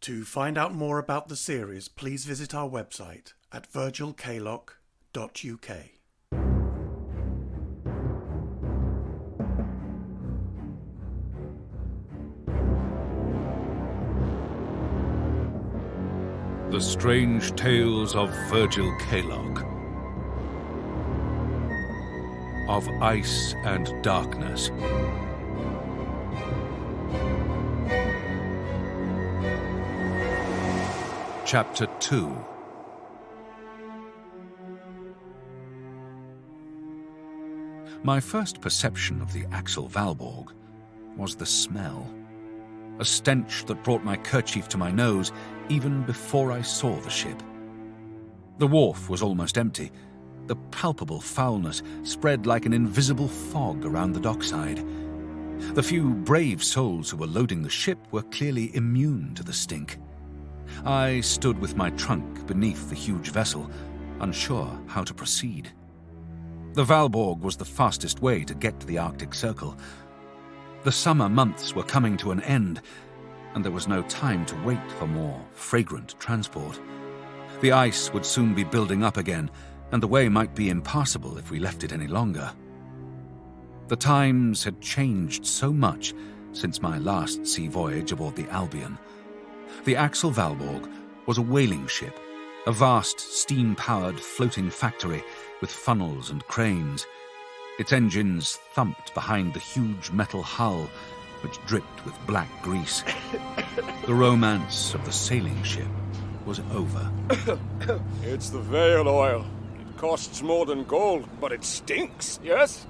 To find out more about the series, please visit our website at virgilklock.uk. The Strange Tales of Virgil Kaylock. Of Ice and Darkness. Chapter 2. My first perception of the Axel Valborg was the smell. A stench that brought my kerchief to my nose even before I saw the ship. The wharf was almost empty. The palpable foulness spread like an invisible fog around the dockside. The few brave souls who were loading the ship were clearly immune to the stink. I stood with my trunk beneath the huge vessel, unsure how to proceed. The Valborg was the fastest way to get to the Arctic Circle. The summer months were coming to an end, and there was no time to wait for more fragrant transport. The ice would soon be building up again, and the way might be impassable if we left it any longer. The times had changed so much since my last sea voyage aboard the Albion. The Axel Valborg was a whaling ship, a vast steam-powered floating factory with funnels and cranes. Its engines thumped behind the huge metal hull, which dripped with black grease. The romance of the sailing ship was over. It's the whale oil. It costs more than gold, but it stinks, yes?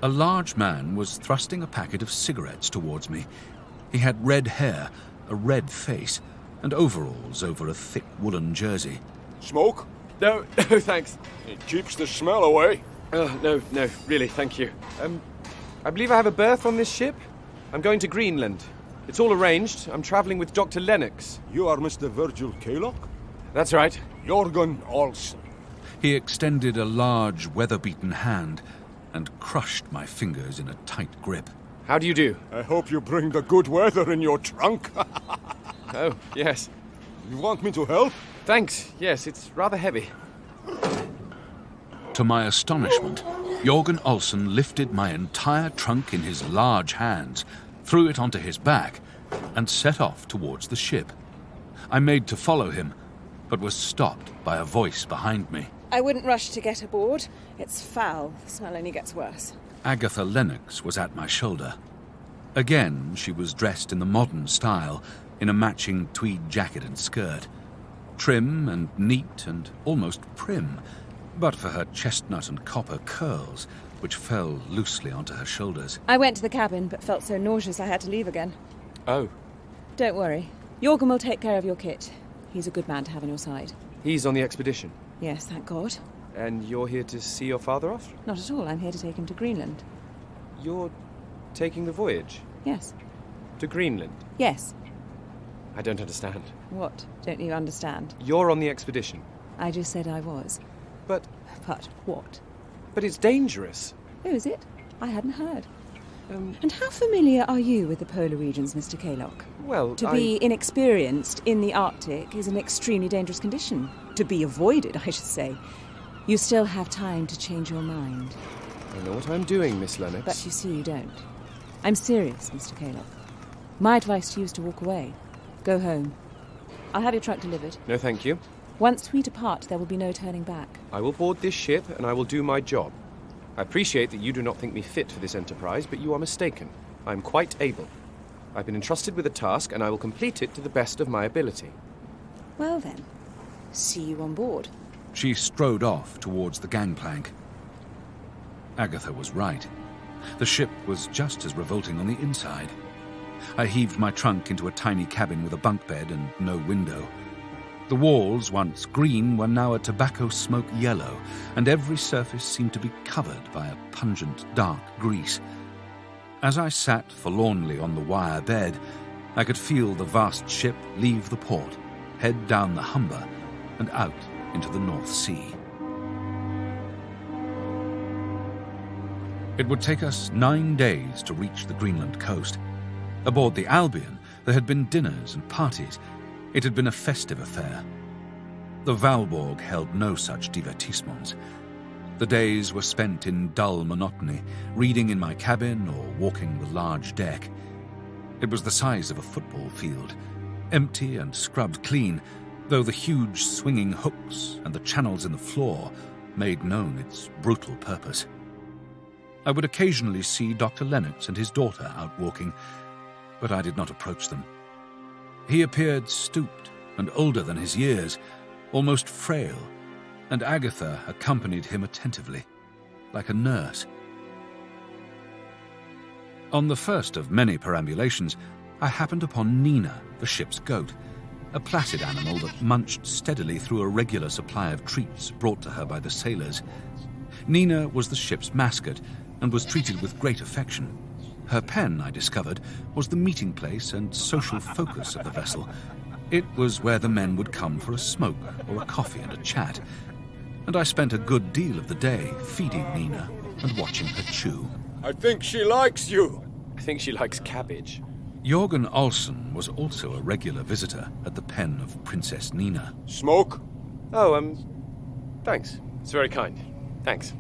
A large man was thrusting a packet of cigarettes towards me. He had red hair, a red face, and overalls over a thick woolen jersey. Smoke? No, thanks. It keeps the smell away. No, really, thank you. I believe I have a berth on this ship. I'm going to Greenland. It's all arranged. I'm traveling with Dr. Lennox. You are Mr. Virgil Kaylock? That's right. Jorgen Olsen. He extended a large, weather-beaten hand and crushed my fingers in a tight grip. How do you do? I hope you bring the good weather in your trunk. Oh, yes. You want me to help? Thanks. Yes, it's rather heavy. To my astonishment, Jorgen Olsen lifted my entire trunk in his large hands, threw it onto his back, and set off towards the ship. I made to follow him, but was stopped by a voice behind me. I wouldn't rush to get aboard. It's foul. The smell only gets worse. Agatha Lennox was at my shoulder. Again, she was dressed in the modern style, in a matching tweed jacket and skirt. Trim and neat and almost prim, but for her chestnut and copper curls, which fell loosely onto her shoulders. I went to the cabin, but felt so nauseous I had to leave again. Oh. Don't worry. Jorgen will take care of your kit. He's a good man to have on your side. He's on the expedition. Yes, thank God. And you're here to see your father off? Not at all. I'm here to take him to Greenland. You're taking the voyage? Yes. To Greenland? Yes. I don't understand. What? Don't you understand? You're on the expedition. I just said I was. But what? But it's dangerous. Oh, is it? I hadn't heard. And how familiar are you with the polar regions, Mr. Kaylock? Well, To be inexperienced in the Arctic is an extremely dangerous condition. To be avoided, I should say. You still have time to change your mind. I know what I'm doing, Miss Lennox. But you see you don't. I'm serious, Mr. Kaylock. My advice to you is to walk away. Go home. I'll have your trunk delivered. No, thank you. Once we depart, there will be no turning back. I will board this ship, and I will do my job. I appreciate that you do not think me fit for this enterprise, but you are mistaken. I am quite able. I've been entrusted with a task, and I will complete it to the best of my ability. Well then, see you on board. She strode off towards the gangplank. Agatha was right. The ship was just as revolting on the inside. I heaved my trunk into a tiny cabin with a bunk bed and no window. The walls, once green, were now a tobacco smoke yellow, and every surface seemed to be covered by a pungent, dark grease. As I sat forlornly on the wire bed, I could feel the vast ship leave the port, head down the Humber, and out into the North Sea. It would take us 9 days to reach the Greenland coast. Aboard the Albion, there had been dinners and parties, It had been a festive affair. The Valborg held no such divertissements. The days were spent in dull monotony, reading in my cabin or walking the large deck. It was the size of a football field, empty and scrubbed clean, though the huge swinging hooks and the channels in the floor made known its brutal purpose. I would occasionally see Dr. Lennox and his daughter out walking, but I did not approach them. He appeared stooped and older than his years, almost frail, and Agatha accompanied him attentively, like a nurse. On the first of many perambulations, I happened upon Nina, the ship's goat, a placid animal that munched steadily through a regular supply of treats brought to her by the sailors. Nina was the ship's mascot and was treated with great affection. Her pen, I discovered, was the meeting place and social focus of the vessel. It was where the men would come for a smoke or a coffee and a chat, and I spent a good deal of the day feeding Nina and watching her chew. I think she likes you. I think she likes cabbage. Jorgen Olsen was also a regular visitor at the pen of Princess Nina. Smoke? Oh, thanks. It's very kind. Thanks.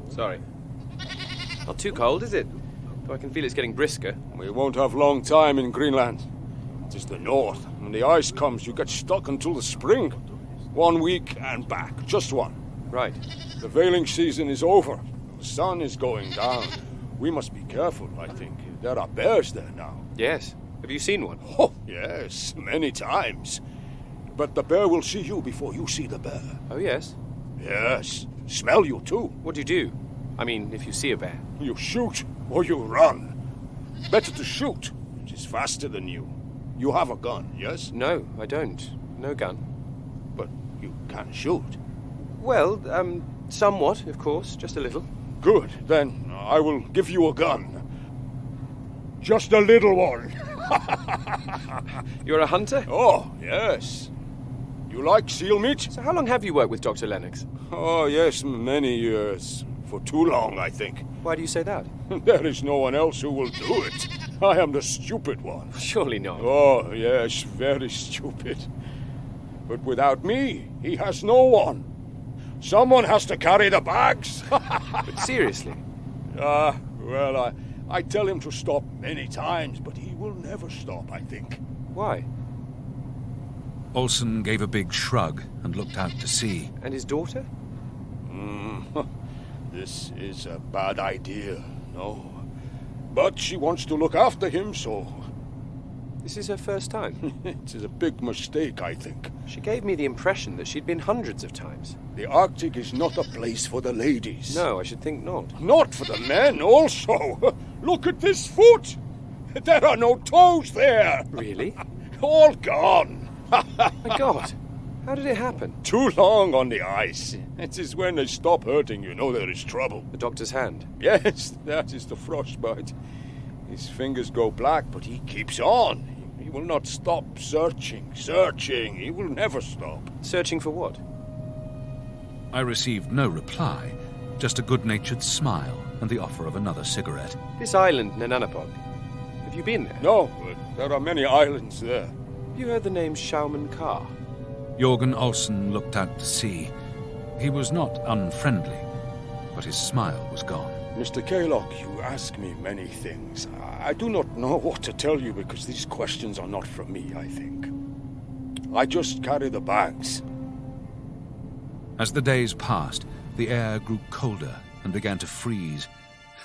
Sorry. Not too cold, is it? Though I can feel it's getting brisker. We won't have long time in Greenland. It is the north. When the ice comes, you get stuck until the spring. 1 week and back. Just one. Right. The veiling season is over. The sun is going down. We must be careful, I think. There are bears there now. Yes. Have you seen one? Oh, yes, many times. But the bear will see you before you see the bear. Oh, yes. Yes. Smell you, too. What do you do? I mean, if you see a bear. You shoot or you run. Better to shoot. It is faster than you. You have a gun, yes? No, I don't. No gun. But you can shoot. Well, somewhat, of course. Just a little. Good. Then I will give you a gun. Just a little one. You're a hunter? Oh, yes. You like seal meat? So how long have you worked with Dr. Lennox? Oh, yes, many years. For too long, I think. Why do you say that? There is no one else who will do it. I am the stupid one. Surely not. Oh, yes, very stupid. But without me, he has no one. Someone has to carry the bags. But seriously? Well, I tell him to stop many times, but he will never stop, I think. Why? Olsen gave a big shrug and looked out to sea. And his daughter? This is a bad idea, no. But she wants to look after him, so... This is her first time. It is a big mistake, I think. She gave me the impression that she'd been hundreds of times. The Arctic is not a place for the ladies. No, I should think not. Not for the men, also. Look at this foot. There are no toes there. Really? All gone. My God. How did it happen? Too long on the ice. It is when they stop hurting, you know there is trouble. The doctor's hand. Yes, that is the frostbite. His fingers go black, but he keeps on. He will not stop searching. He will never stop. Searching for what? I received no reply, just a good-natured smile and the offer of another cigarette. This island, Nananapog. Have you been there? No, but there are many islands there. Have you heard the name Schauman Carr? Jorgen Olsen looked out to sea. He was not unfriendly, but his smile was gone. Mr. Kaylock, you ask me many things. I do not know what to tell you because these questions are not from me, I think. I just carry the bags. As the days passed, the air grew colder and began to freeze.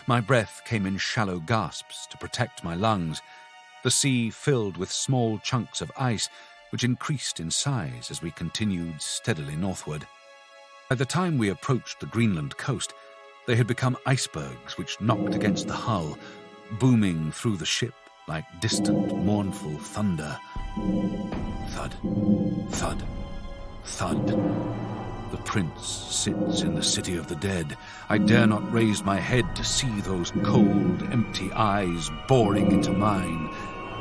My breath came in shallow gasps to protect my lungs. The sea filled with small chunks of ice, which increased in size as we continued steadily northward. By the time we approached the Greenland coast, they had become icebergs which knocked against the hull, booming through the ship like distant, mournful thunder. Thud, thud, thud. The prince sits in the city of the dead. I dare not raise my head to see those cold, empty eyes boring into mine,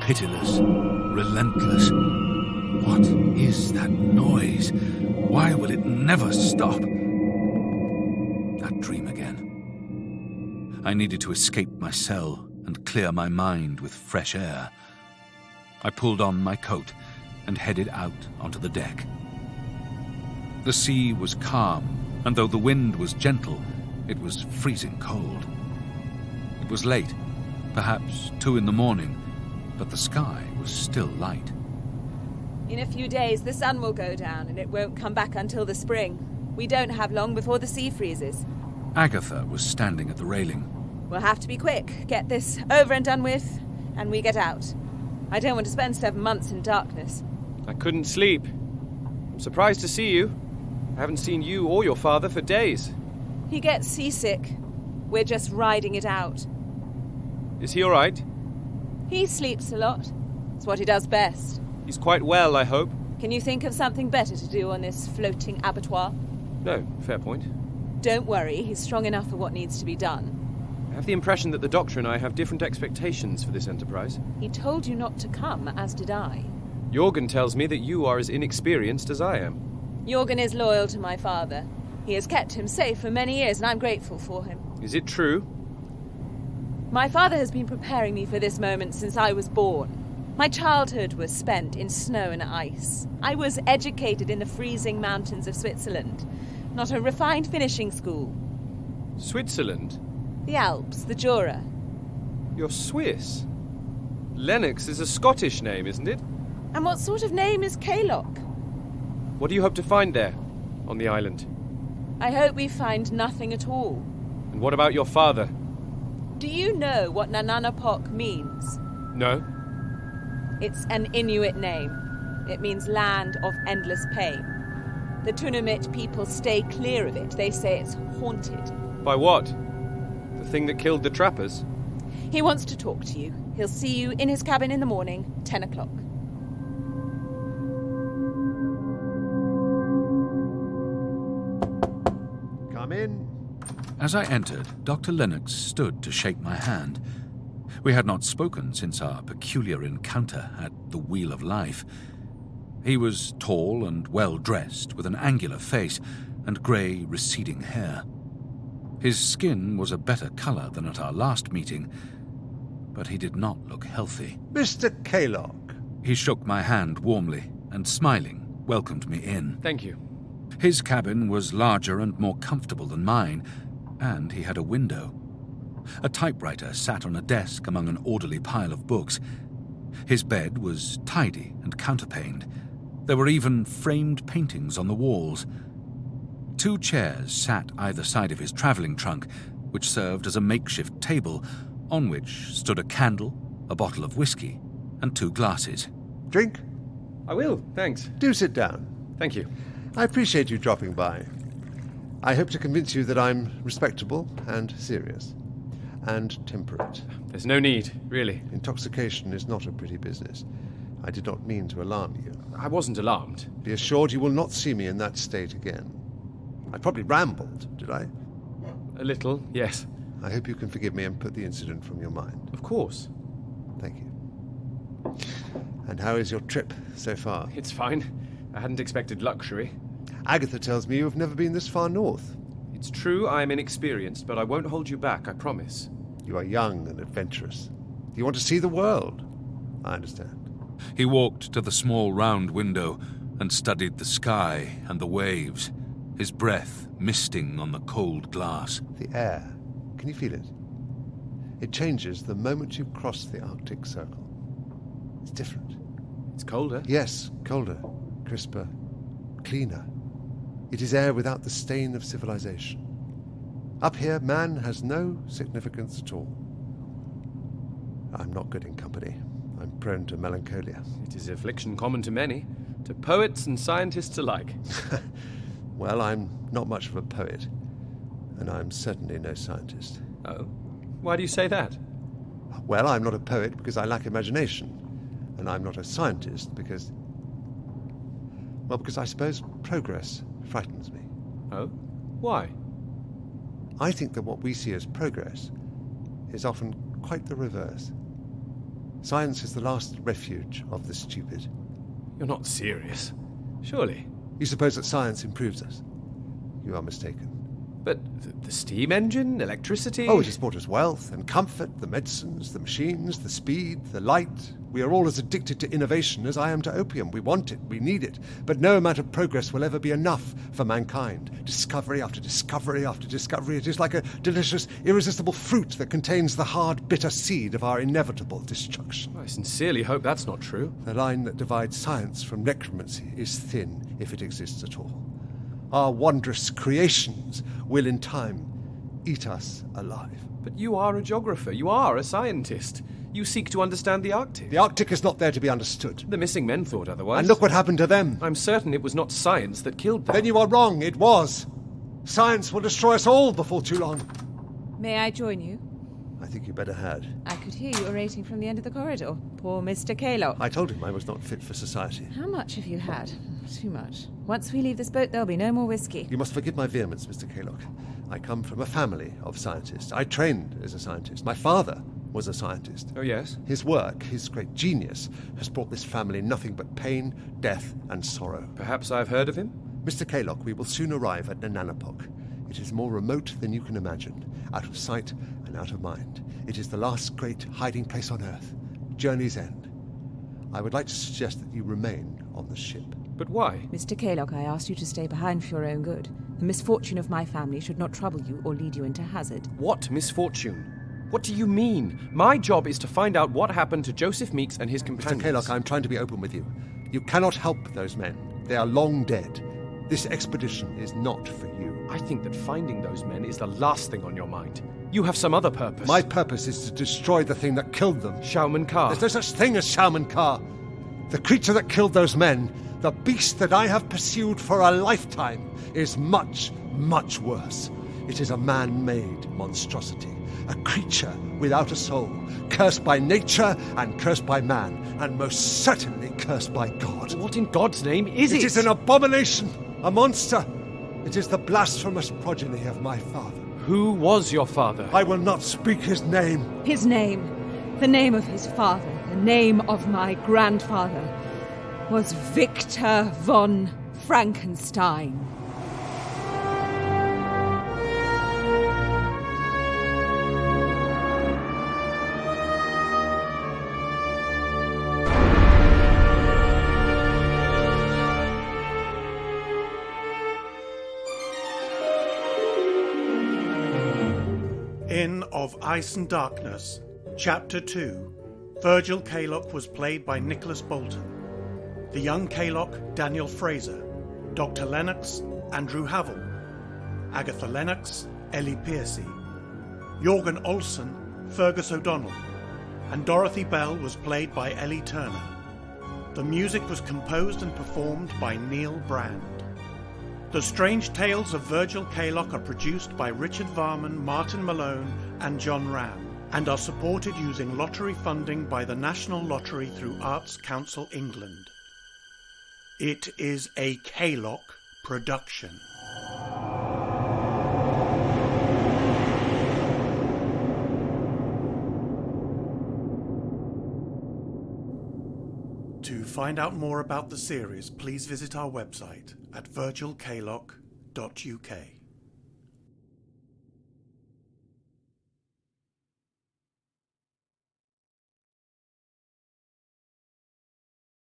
pitiless, relentless. What is that noise? Why will it never stop? That dream again. I needed to escape my cell and clear my mind with fresh air. I pulled on my coat and headed out onto the deck. The sea was calm, and though the wind was gentle, it was freezing cold. It was late, perhaps 2 a.m, but the sky was still light. In a few days, the sun will go down, and it won't come back until the spring. We don't have long before the sea freezes. Agatha was standing at the railing. We'll have to be quick, get this over and done with, and we get out. I don't want to spend 7 months in darkness. I couldn't sleep. I'm surprised to see you. I haven't seen you or your father for days. He gets seasick. We're just riding it out. Is he all right? He sleeps a lot. It's what he does best. He's quite well, I hope. Can you think of something better to do on this floating abattoir? No, fair point. Don't worry, he's strong enough for what needs to be done. I have the impression that the Doctor and I have different expectations for this enterprise. He told you not to come, as did I. Jorgen tells me that you are as inexperienced as I am. Jorgen is loyal to my father. He has kept him safe for many years, and I'm grateful for him. Is it true? My father has been preparing me for this moment since I was born. My childhood was spent in snow and ice. I was educated in the freezing mountains of Switzerland, not a refined finishing school. Switzerland? The Alps, the Jura. You're Swiss. Lennox is a Scottish name, isn't it? And what sort of name is Kaylock? What do you hope to find there, on the island? I hope we find nothing at all. And what about your father? Do you know what Nananapok means? No. It's an Inuit name. It means land of endless pain. The Tunamit people stay clear of it. They say it's haunted. By what? The thing that killed the trappers? He wants to talk to you. He'll see you in his cabin in the morning, 10 o'clock. Come in. As I entered, Dr. Lennox stood to shake my hand. We had not spoken since our peculiar encounter at the Wheel of Life. He was tall and well-dressed, with an angular face and grey, receding hair. His skin was a better colour than at our last meeting, but he did not look healthy. Mr. Kaylock. He shook my hand warmly and, smiling, welcomed me in. Thank you. His cabin was larger and more comfortable than mine, and he had a window. A typewriter sat on a desk among an orderly pile of books. His bed was tidy and counterpaned. There were even framed paintings on the walls. 2 chairs sat either side of his travelling trunk, which served as a makeshift table, on which stood a candle, a bottle of whiskey, and 2 glasses. Drink? I will, thanks. Do sit down. Thank you. I appreciate you dropping by. I hope to convince you that I'm respectable and serious. And temperate. There's no need, really. Intoxication is not a pretty business. I did not mean to alarm you. I wasn't alarmed. Be assured you will not see me in that state again. I probably rambled, did I? A little, yes. I hope you can forgive me and put the incident from your mind. Of course. Thank you. And how is your trip so far? It's fine. I hadn't expected luxury. Agatha tells me you have never been this far north. It's true I am inexperienced, but I won't hold you back, I promise. You are young and adventurous. You want to see the world. I understand. He walked to the small round window and studied the sky and the waves, his breath misting on the cold glass. The air. Can you feel it? It changes the moment you cross the Arctic Circle. It's different. It's colder. Yes, colder, crisper, cleaner. It is air without the stain of civilization. Up here, man has no significance at all. I'm not good in company. I'm prone to melancholia. It is affliction common to many, to poets and scientists alike. Well, I'm not much of a poet, and I'm certainly no scientist. Oh? Why do you say that? Well, I'm not a poet because I lack imagination, and I'm not a scientist because... well, because I suppose progress frightens me. Oh? Why? I think that what we see as progress is often quite the reverse. Science is the last refuge of the stupid. You're not serious. Surely. You suppose that science improves us? You are mistaken. But the steam engine, electricity... Oh, it has brought us wealth and comfort, the medicines, the machines, the speed, the light. We are all as addicted to innovation as I am to opium. We want it, we need it, but no amount of progress will ever be enough for mankind. Discovery after discovery after discovery, it is like a delicious, irresistible fruit that contains the hard, bitter seed of our inevitable destruction. I sincerely hope that's not true. The line that divides science from necromancy is thin, if it exists at all. Our wondrous creations will in time eat us alive. But you are a geographer, you are a scientist. You seek to understand the Arctic. The Arctic is not there to be understood. The missing men thought otherwise. And look what happened to them. I'm certain it was not science that killed them. Then you are wrong, it was. Science will destroy us all before too long. May I join you? I think you better had. I could hear you orating from the end of the corridor. Poor Mr. Kaylock. I told him I was not fit for society. How much have you had? Too much. Once we leave this boat, there'll be no more whiskey. You must forgive my vehemence, Mr. Kaylock. I come from a family of scientists. I trained as a scientist. My father was a scientist. Oh, yes? His work, his great genius, has brought this family nothing but pain, death, and sorrow. Perhaps I've heard of him? Mr. Kaylock, we will soon arrive at Nananapok. It is more remote than you can imagine, out of sight and out of mind. It is the last great hiding place on Earth, journey's end. I would like to suggest that you remain on the ship. But why? Mr. Kaylock, I asked you to stay behind for your own good. The misfortune of my family should not trouble you or lead you into hazard. What misfortune? What do you mean? My job is to find out what happened to Joseph Meeks and his companions. Mr. Kaylock, I'm trying to be open with you. You cannot help those men. They are long dead. This expedition is not for you. I think that finding those men is the last thing on your mind. You have some other purpose. My purpose is to destroy the thing that killed them. Shauman Ka. There's no such thing as Shauman Ka. The creature that killed those men, the beast that I have pursued for a lifetime, is much, much worse. It is a man-made monstrosity, a creature without a soul, cursed by nature and cursed by man, and most certainly cursed by God. What in God's name is it? It is an abomination, a monster. It is the blasphemous progeny of my father. Who was your father? I will not speak his name. His name, the name of his father, the name of my grandfather, was Victor von Frankenstein. Inn of Ice and Darkness, Chapter 2. Virgil Kaylock was played by Nicholas Bolton. The young Kaylock, Daniel Fraser. Dr. Lennox, Andrew Havel. Agatha Lennox, Ellie Piercy. Jorgen Olsen, Fergus O'Donnell. And Dorothy Bell was played by Ellie Turner. The music was composed and performed by Neil Brand. The Strange Tales of Virgil Kaylock are produced by Richard Varman, Martin Malone and John Ram, and are supported using lottery funding by the National Lottery through Arts Council England. It is a Kaylock production. To find out more about the series, please visit our website at virgilkaylock.uk.